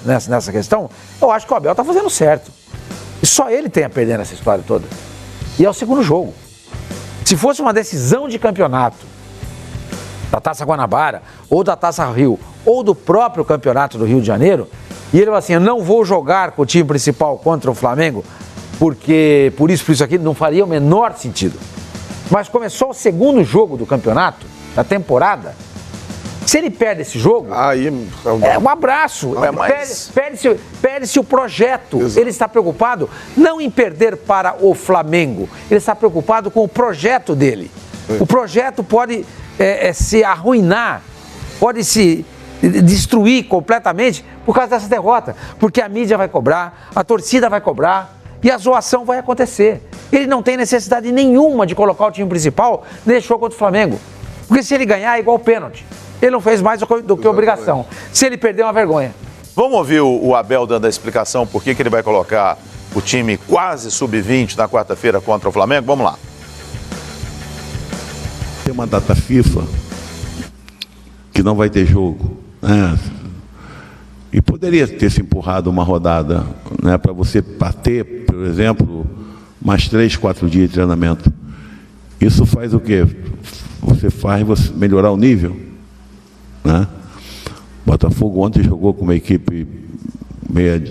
nessa questão, eu acho que o Abel está fazendo certo. E só ele tem a perder nessa história toda. E é o segundo jogo. Se fosse uma decisão de campeonato, da Taça Guanabara, ou da Taça Rio, ou do próprio campeonato do Rio de Janeiro, e ele falou assim, eu não vou jogar com o time principal contra o Flamengo, porque por isso aqui, não faria o menor sentido. Mas começou o segundo jogo do campeonato, da temporada, se ele perde esse jogo, aí é um abraço, perde-se o projeto. Exato. Ele está preocupado não em perder para o Flamengo, ele está preocupado com o projeto dele. O projeto pode se arruinar, pode se destruir completamente por causa dessa derrota, porque a mídia vai cobrar, a torcida vai cobrar e a zoação vai acontecer. Ele não tem necessidade nenhuma de colocar o time principal nesse jogo contra o Flamengo, porque se ele ganhar é igual pênalti. Ele não fez mais do que obrigação. Se ele perder, é uma vergonha. Vamos ouvir o Abel dando a explicação por que ele vai colocar o time quase sub-20 na quarta-feira contra o Flamengo? Vamos lá. Tem uma data FIFA que não vai ter jogo, né? E poderia ter se empurrado uma rodada, né, para você bater, por exemplo, mais 3, 4 dias de treinamento. Isso faz o quê? Você faz você melhorar o nível, né? Botafogo ontem jogou com uma equipe meio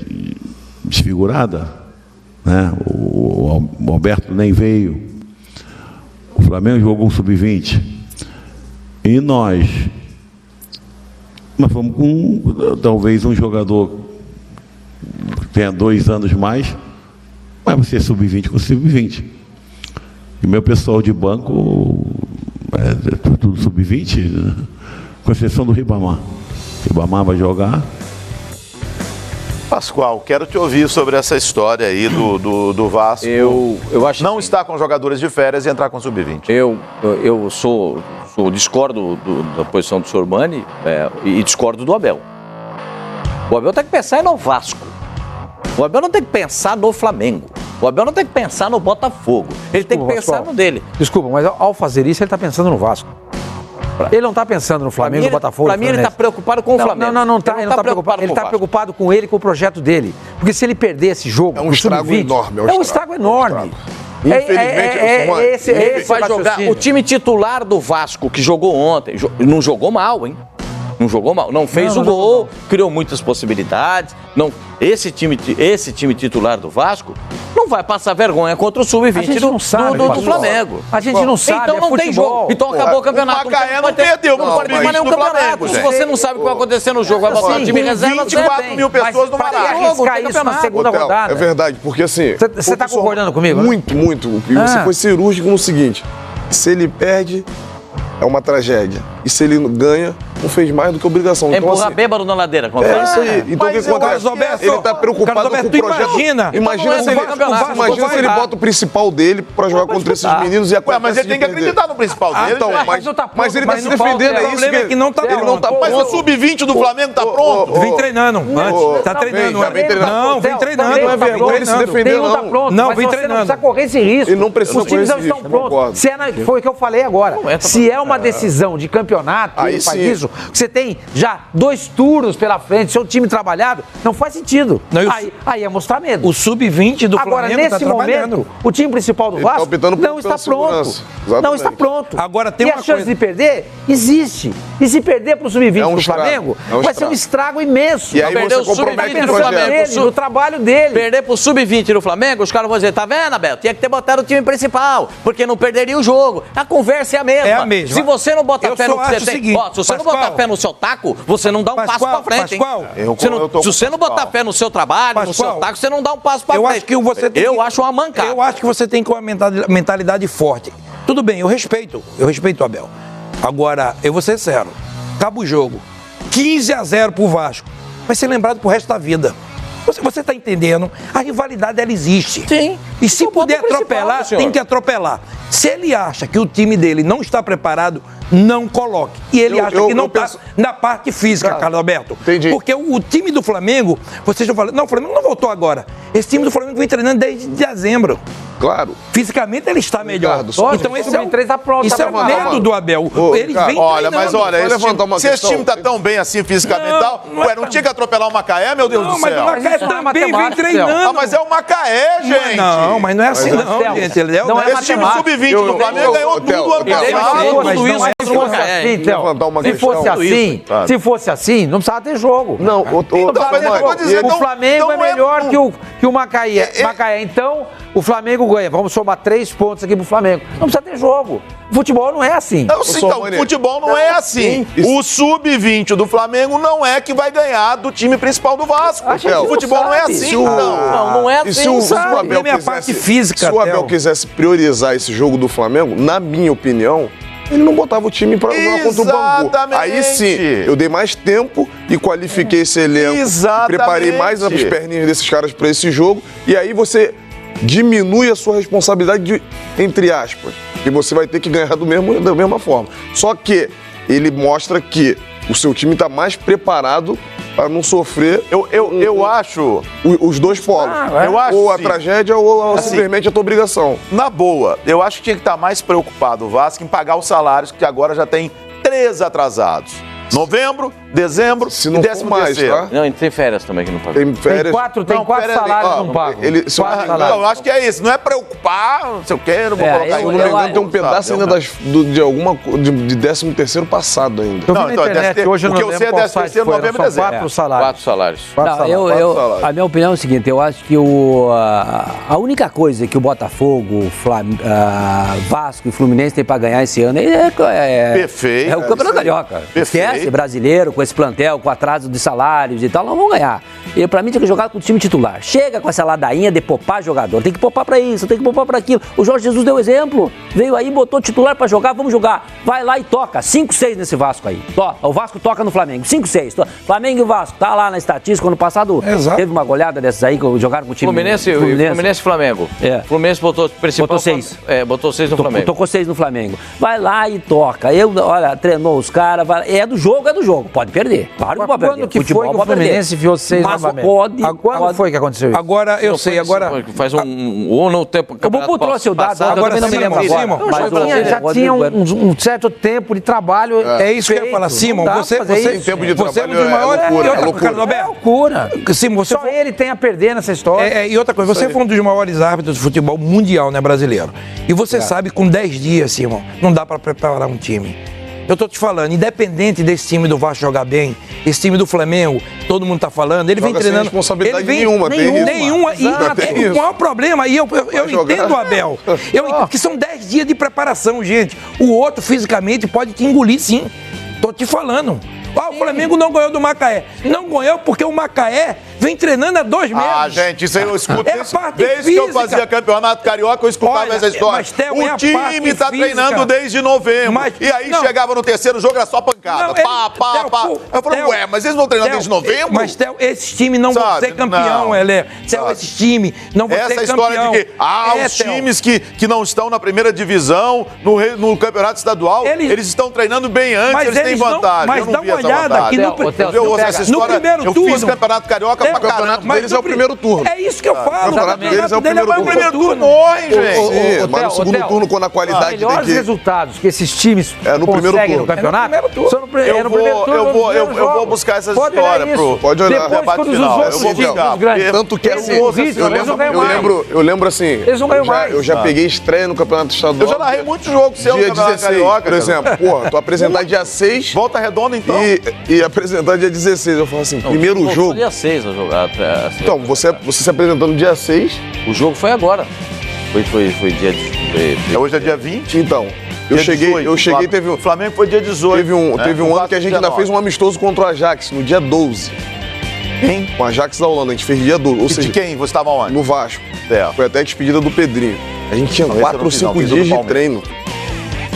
desfigurada, né? O Alberto nem veio. O Flamengo jogou um sub-20. E nós fomos com talvez um jogador que tenha 2 anos mais, mas você é sub-20 com sub-20. E meu pessoal de banco é tudo sub-20, com exceção do Ribamar. Ribamar vai jogar. Pascoal, quero te ouvir sobre essa história aí do Vasco. Eu acho não está com jogadores de férias e entrar com sub-20. Eu discordo da posição do Sormani e discordo do Abel. O Abel tem que pensar no Vasco. O Abel não tem que pensar no Flamengo. O Abel não tem que pensar no Botafogo. Ele tem que pensar no dele. Desculpa, mas ao fazer isso, ele está pensando no Vasco. Ele não está pensando no Flamengo, no Botafogo. Para mim, ele está preocupado com o Flamengo. Não está. Ele não está preocupado. Ele está preocupado com ele, com o projeto dele. Porque se ele perder esse jogo, é um estrago enorme. É um estrago enorme. Infelizmente, ele vai jogar. O time titular do Vasco, que jogou ontem, não jogou mal, hein? Não jogou mal. Não fez o gol, criou muitas possibilidades. Esse time titular do Vasco não vai passar vergonha contra o sub-20 do Flamengo. A gente não sabe. Então não tem jogo. Então acabou o campeonato. O Macaé não perdeu com o sub-20 do Flamengo. Se você não sabe o que vai acontecer no jogo, vai botar o time reserva. 24 mil pessoas no Maracanã. Arriscar isso na segunda rodada. É verdade, porque assim... Você está concordando comigo? Muito. E você foi cirúrgico no seguinte: se ele perde, é uma tragédia. E se ele ganha, não fez mais do que obrigação. Então, empurrar bêbado na ladeira. É isso aí. Então o que acontece? Ele está preocupado com o projeto. Imagina se ele bota o principal dele para jogar contra esses meninos e acontece. Mas ele tem que acreditar no principal dele. Então, mas ele está se defendendo. É isso que não está pronto. Mas o sub-20 do Flamengo está pronto? Vem treinando antes. Está treinando. Não, vem treinando. Não é vergonha ele se defender, não. Não, vem treinando. Não precisa correr esse risco. Ele não precisa correr esse risco. Os times não estão prontos. Foi o que eu falei agora. Se é uma decisão de campeonato, ele faz isso, você tem já 2 turnos pela frente, seu time trabalhado, não faz sentido. Aí é mostrar medo. O sub-20 do Agora, Flamengo nesse momento, o time principal do Vasco não está pronto. Não está pronto. Agora, tem a chance de perder? Existe. E se perder para o sub-20 do Flamengo, vai ser um estrago imenso. E aí você compromete o projeto. No trabalho dele. Perder para o sub-20 do Flamengo, os caras vão dizer, tá vendo, Abel? Tinha que ter botado o time principal, porque não perderia o jogo. A conversa é a mesma. É a mesma. Se você não bota fé no que você tem... Seguinte, se você não botar fé no seu taco, você não dá um passo pra frente, hein? Se você não botar fé no seu trabalho, no seu taco, você não dá um passo pra frente. Eu acho uma mancada. Eu acho que você tem que ter uma mentalidade forte. Tudo bem, eu respeito o Abel. Agora, eu vou ser sincero, acaba o jogo, 15-0 pro Vasco, vai ser lembrado pro resto da vida. Você está entendendo? A rivalidade, ela existe. Sim. E se puder atropelar, tem que atropelar. Se ele acha que o time dele não está preparado, não coloque. E ele acha que não está na parte física, Carlos Alberto. Entendi. Porque o time do Flamengo, vocês estão falando, não, o Flamengo não voltou agora. Esse time do Flamengo vem treinando desde dezembro. Claro. Fisicamente ele está melhor. Então esse é o medo do Abel. Ele vem olha, mas olha, se esse time tá questão. tão bem assim fisicamente e tal, não tinha que atropelar o Macaé, meu Deus do céu? Mas o Macaé também vem treinando. Mas é o Macaé, gente. Não, mas não é assim não, gente. Esse time sub-20 do Flamengo ganhou tudo ano passado. Se fosse assim, não precisava ter jogo. Não, o Flamengo é melhor que o Macaé. Então, o Flamengo ganha. Vamos somar 3 pontos aqui pro Flamengo. Não precisa ter jogo. O futebol não é assim. Então, o futebol não é assim. O sub-20 do Flamengo não é que vai ganhar do time principal do Vasco. O futebol não é assim, não é assim. Se o Abel quisesse priorizar esse jogo do Flamengo, na minha opinião, ele não botava o time para jogar contra o Bangu. Aí sim, eu dei mais tempo e qualifiquei esse elenco. Preparei mais as perninhas desses caras para esse jogo. E aí você diminui a sua responsabilidade, entre aspas, e você vai ter que ganhar da mesma forma. Só que ele mostra que o seu time está mais preparado para não sofrer. Eu acho os dois polos. Eu acho ou a tragédia ou simplesmente a tua obrigação. Na boa, eu acho que tinha que estar mais preocupado o Vasco em pagar os salários, que agora já tem 3 atrasados. Novembro, dezembro e 13º. Mais, tá? Não, tem férias também que não pagam. Tem férias. Tem quatro salários que não pagam. Então, eu acho que é isso. Não é preocupar, não sei o quê, não vou colocar Se eu não me engano, tem um pedaço ainda de 13º passado ainda. Não, então, hoje porque você é 13º, novembro e dezembro. 4 salários. A minha opinião é o seguinte, eu acho que a única coisa que o Botafogo, Vasco e Fluminense tem para ganhar esse ano é o Campeonato Carioca. Esquece, brasileiro, com esse plantel, com atraso de salários e tal, não vão ganhar. E pra mim tem que jogar com o time titular. Chega com essa ladainha de poupar jogador. Tem que poupar pra isso, tem que poupar pra aquilo. O Jorge Jesus deu exemplo. Veio aí, botou titular pra jogar, vamos jogar. Vai lá e toca. 5-6 nesse Vasco aí. O Vasco toca no Flamengo. 5-6. Flamengo e Vasco. Tá lá na estatística. Ano passado teve uma goleada dessas aí que jogaram com o time. Fluminense e Flamengo. Fluminense botou 6. Botou 6 no Flamengo. Tocou 6 no Flamengo. Vai lá e toca. Olha, treinou os caras. É do jogo. Pode perder. Claro que pode perder. Quando que foi que o Fluminense enviou 6 novamente? Quando foi que aconteceu? Agora, eu sei, agora... Faz ou no tempo... O Bubu trouxe o dado, agora não me lembro agora. Já tinha um certo tempo de trabalho. É isso que eu ia falar. Simon, você tempo de você é um trabalho dos maiores... É loucura. Simon, só ele tem a perder nessa história. E outra coisa, você foi um dos maiores árbitros de futebol mundial, né, brasileiro. E você sabe, com 10 dias, Simon, não dá pra preparar um time. Eu tô te falando, independente desse time do Vasco jogar bem, esse time do Flamengo, todo mundo tá falando, ele vem treinando... responsabilidade nenhuma. Nenhuma. E o maior problema, e eu entendo o Abel, que são 10 dias de preparação, gente. O outro, fisicamente, pode te engolir, sim. Tô te falando. O Flamengo não ganhou do Macaé. Não ganhou porque o Macaé vem treinando há 2 meses. Gente, isso aí eu escuto desde que eu fazia campeonato carioca, eu escutava essa história. O time tá treinando desde novembro. E aí chegava no terceiro jogo, era só pancada. Eu falei, mas eles não treinando desde novembro? Mas, Theo, esse time não vai ser campeão, Elé. Esse time não vai ser campeão. Essa história de que os times que não estão na primeira divisão, no campeonato estadual, eles estão treinando bem antes, eles têm vantagem. Mas dá uma olhada aqui no primeiro turno. Eu fiz campeonato carioca. O campeonato deles é o primeiro turno. É isso que eu falo. O campeonato deles é o primeiro turno. Morre, gente. Mas no segundo turno, quando a qualidade tem que... Os melhores resultados que esses times no primeiro turno. No campeonato são no primeiro turno. Eu vou buscar essas histórias. Pode olhar. Depois, quando os outros buscar. Tanto que eu lembro assim, eles não ganham mais. Eu já peguei estreia no campeonato estadual. Eu já narrei muitos jogos seu no campeonato carioca. Por exemplo, tu apresentar dia 6... Volta Redonda, então. E apresentar dia 16. Eu falo assim, primeiro jogo... Dia 6 a jogar. Então, você se apresentando dia 6... O jogo foi agora. Foi dia... Hoje é dia 20. Então, eu cheguei, teve um... O Flamengo foi dia 18. Teve um ano que a gente ainda fez um amistoso contra o Ajax, no dia 12. Quem? Com o Ajax da Holanda, a gente fez dia 12. Ou seja, de quem? Você estava onde? No Vasco. Foi até a despedida do Pedrinho. A gente tinha 4 ou 5 dias de treino.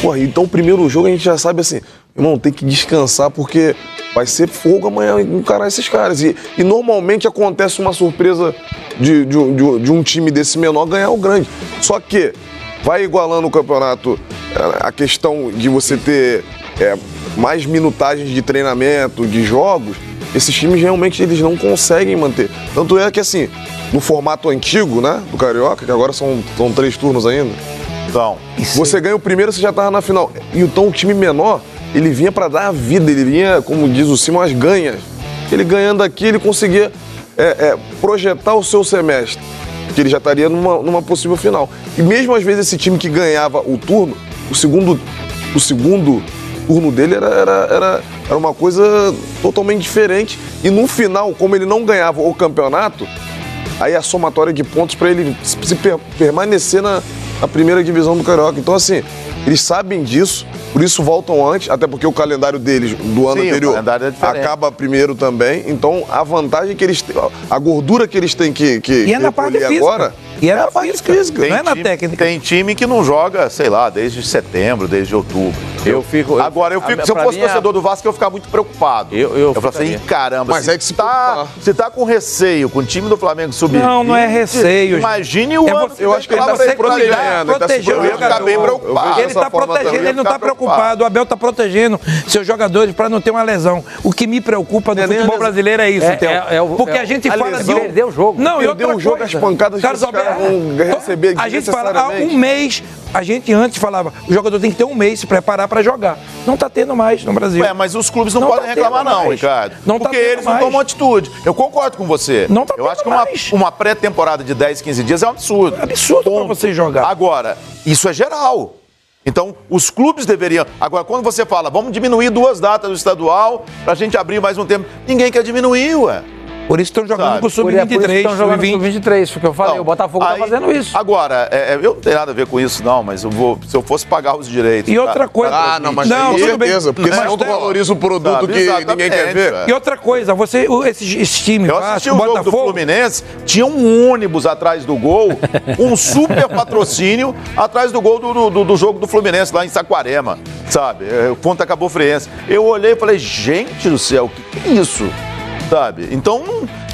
Porra, então o primeiro jogo a gente já sabe assim, irmão, tem que descansar porque vai ser fogo amanhã encarar esses caras. E normalmente acontece uma surpresa de um time desse menor ganhar o grande. Só que vai igualando o campeonato, a questão de você ter mais minutagens de treinamento, de jogos, esses times realmente eles não conseguem manter. Tanto é que, assim, no formato antigo, né, do Carioca, que agora são 3 turnos ainda, então, você ganha o primeiro, você já estava na final. E então o time menor, ele vinha para dar a vida, ele vinha, como diz o Simon, as ganhas. Ele ganhando aqui, ele conseguia projetar o seu semestre, que ele já estaria numa possível final. E mesmo às vezes esse time que ganhava o turno, o segundo turno dele era uma coisa totalmente diferente. E no final, como ele não ganhava o campeonato, aí a somatória de pontos para ele permanecer na primeira divisão do Carioca. Então, assim, eles sabem disso, por isso voltam antes, até porque o calendário deles do ano anterior acaba primeiro também. Então, a vantagem que eles têm, a gordura que eles têm que recolher agora... E é na parte física, não é na técnica. Tem time que não joga, sei lá, desde setembro, desde outubro. Agora, se eu fosse torcedor do Vasco, eu ia ficar muito preocupado. Eu falo assim, caramba, mas se tá com receio com o time do Flamengo subir. Não é receio. Imagine o ano. Eu acho que ele tá se protegendo. Eu ia ficar bem preocupado. Ele tá protegendo, ele não tá preocupado. O Abel tá protegendo seus jogadores para não ter uma lesão. O que me preocupa no futebol brasileiro é isso, porque a gente fala de perder o jogo. Não, e outra coisa. Jogo, as pancadas vão receber. A gente fala, há um mês, a gente antes falava, o jogador tem que ter um mês se preparar para jogar. Não tá tendo mais no Brasil. Mas os clubes não podem reclamar não, Ricardo. Porque eles não tomam atitude. Eu concordo com você. Não tá Eu acho que uma pré-temporada de 10, 15 dias é um absurdo. É absurdo para você jogar. Agora, isso é geral. Então, os clubes deveriam... Agora, quando você fala, vamos diminuir 2 datas do estadual pra gente abrir mais um tempo, ninguém quer diminuir, ué. Por isso estão jogando com o Sub-23. Estão jogando com o Sub-23, porque eu falei, o Botafogo está fazendo isso. Agora, eu não tenho nada a ver com isso, não, mas se eu fosse pagar os direitos... E outra coisa... mas com certeza, porque senão tu valoriza o produto que ninguém quer ver. E outra coisa, esses times, eu assisti o jogo do Fluminense, tinha um ônibus atrás do gol, um super patrocínio atrás do gol do jogo do Fluminense, lá em Saquarema, sabe? Contra Cabo Friense. Eu olhei e falei, gente do céu, o que é isso? Sabe? Então,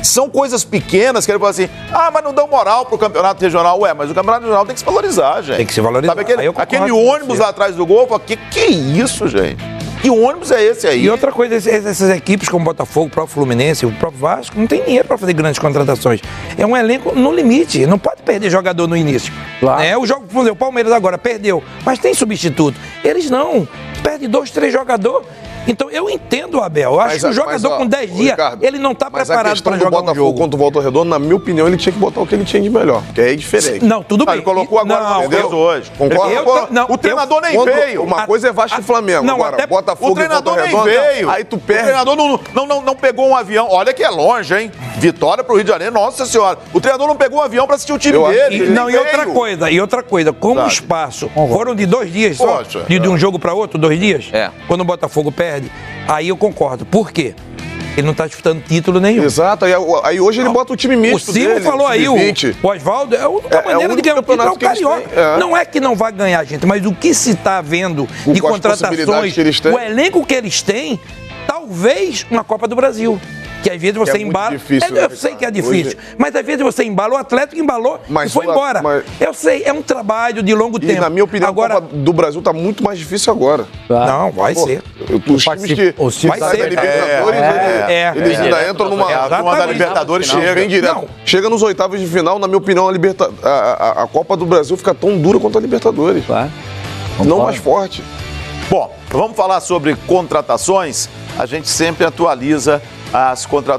são coisas pequenas que ele fala assim, mas não dão moral pro campeonato regional. Mas o campeonato regional tem que se valorizar, gente. Tem que se valorizar. Sabe aquele ônibus lá atrás do gol, eu falo, que é isso, gente? Que ônibus é esse aí? E outra coisa, essas equipes como o Botafogo, o próprio Fluminense, o próprio Vasco, não tem dinheiro para fazer grandes contratações. É um elenco no limite, não pode perder jogador no início. Claro. O jogo, o Palmeiras agora perdeu, mas tem substituto. Eles não, perde 2, 3 jogadores. Então, eu entendo o Abel. Eu acho que o jogador com 10 dias, Ricardo, ele não está preparado para jogar um jogo. Contra o Volta Redonda, na minha opinião, ele tinha que botar o que ele tinha de melhor, que é diferente. Não, tudo bem. Ele colocou agora hoje. Concorda? O treinador nem veio. Uma coisa é Vasco e Flamengo. Agora, Botafogo o treinador nem veio. Aí tu perde. O treinador não pegou um avião. Olha que é longe, hein? Vitória pro Rio de Janeiro, nossa senhora. O treinador não pegou um avião para assistir o time dele. E outra coisa, como o espaço foram de 2 dias só, de um jogo para outro, 2 dias, quando o Botafogo perde, aí eu concordo. Por quê? Ele não está disputando título nenhum. Exato. Aí hoje ele bota o time misto. O Simon falou aí, o Oswaldo, é a única maneira de ganhar o título é o Carioca. Não é que não vai ganhar, gente, mas o que se está vendo de contratações, o elenco que eles têm, talvez uma Copa do Brasil. Que às vezes você embala. Difícil, eu sei que é difícil, mas às vezes você embala, o Atlético embalou e foi embora. Eu sei, é um trabalho de longo tempo. E na minha opinião, agora, a Copa do Brasil está muito mais difícil agora. Não, vai ser. Os times que vai ser. Da Libertadores, eles ainda entram numa da Libertadores, chega direto. Chega nos oitavos de final, na minha opinião, a Copa do Brasil fica tão dura quanto a Libertadores. Não mais forte. Bom, vamos falar sobre contratações. A gente sempre atualiza as contratações.